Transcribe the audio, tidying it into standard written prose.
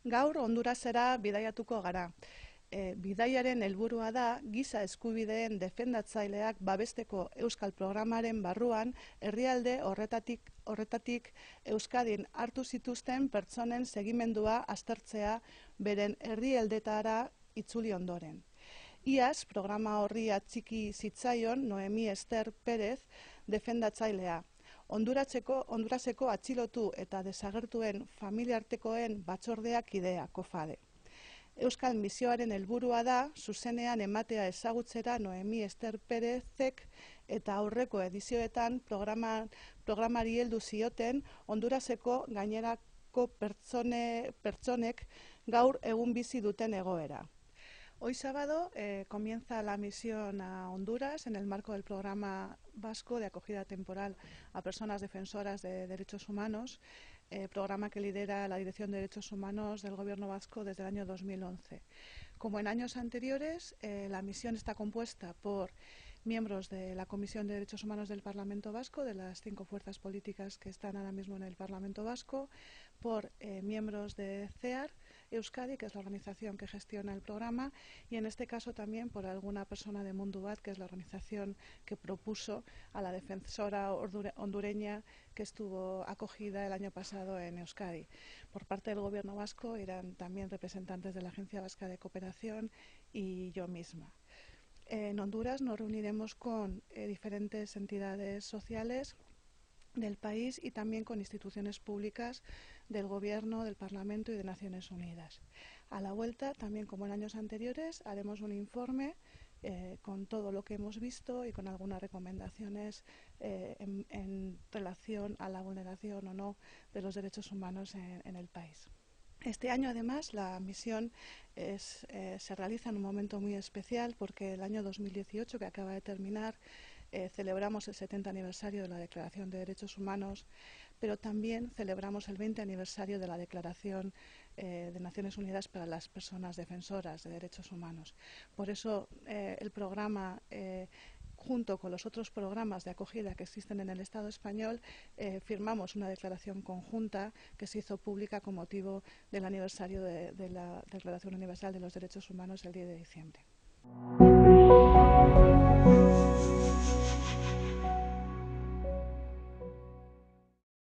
Gaur Hondurasera bidaiatuko gara. Bidaiaren helburua da giza eskubideen defendatzaileak babesteko euskal programaren barruan herrialde horretatik Euskadin hartu zituzten pertsonen segimendua aztertzea beren herrialdetara itzuli ondoren. Iaz programa horri atxiki zitzaion Noemi Ester Pérez defendatzailea. Honduraseko atxilotu eta desagertuen familiartekoen batzordeak idea, COFADE. Euskal misioaren helburua da zuzenean ematea ezagutzera Noemi Ester Pérezek eta aurreko edizioetan programari heldu zioten Honduraseko gainerako pertsonek gaur egun bizi duten egoera. Hoy sábado comienza la misión a Honduras en el marco del Programa Vasco de Acogida Temporal a Personas Defensoras de Derechos Humanos, programa que lidera la Dirección de Derechos Humanos del Gobierno vasco desde el año 2011. Como en años anteriores, la misión está compuesta por miembros de la Comisión de Derechos Humanos del Parlamento Vasco, de las 5 fuerzas políticas que están ahora mismo en el Parlamento Vasco, por miembros de CEAR Euskadi, que es la organización que gestiona el programa, y en este caso también por alguna persona de Mundubat, que es la organización que propuso a la defensora hondureña que estuvo acogida el año pasado en Euskadi. Por parte del Gobierno vasco eran también representantes de la Agencia Vasca de Cooperación y yo misma. En Honduras nos reuniremos con diferentes entidades sociales del país y también con instituciones públicas del Gobierno, del Parlamento y de Naciones Unidas. A la vuelta, también como en años anteriores, haremos un informe con todo lo que hemos visto y con algunas recomendaciones en relación a la vulneración o no de los derechos humanos en el país. Este año, además, la misión se realiza en un momento muy especial porque el año 2018, que acaba de terminar, celebramos el 70 aniversario de la Declaración de Derechos Humanos, pero también celebramos el 20 aniversario de la Declaración de Naciones Unidas para las Personas Defensoras de Derechos Humanos. Por eso el programa, junto con los otros programas de acogida que existen en el Estado español, firmamos una declaración conjunta que se hizo pública con motivo del aniversario de la Declaración Universal de los Derechos Humanos el 10 de diciembre.